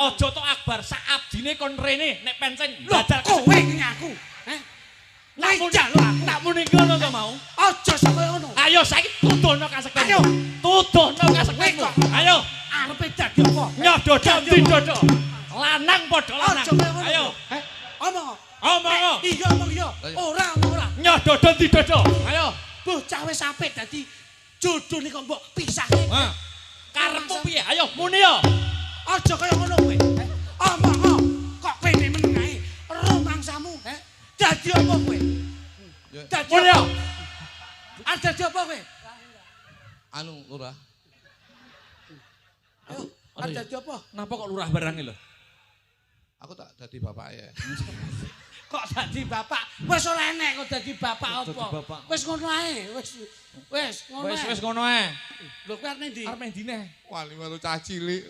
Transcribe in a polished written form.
Aja tok Akbar, sak abdine kon rene nek pencen dadal kowe nyaku. Tak muni ngono to mau. Aja sampe ngono. Ayo saiki tudono kasekten. Ayo. Tudono kasektenmu. Ayo. Arepe dadi apa? Nyoh dodol ndi dodol. Lanang padha lanang. Aja ngono. Ayo. Omong. Omong. Iya omong iya. Ora. Nyoh dodol ndi dodol. Ayo. Bocah wis apik dadi jodoh kok mbok pisahke. Karepmu piye? Ayo muni yo. Aja kaya ngono kowe. Omong kok pene meneng ae. Rumangsamu. Dadi apa kowe? Dadi muni yo. Dadi apa kowe? Anu lurah. Ayo, dadi apa? Napa kok lurah barang lho? Aku tak dadi bapak ya. Kok dadi bapak? Wis ora enek kok dadi bapak apa? Wis ngono ae, wis ngono ae. Wis ngono ae. Lho kuwi arep ndi? Arep ndi neh? Wali walu cah cilik.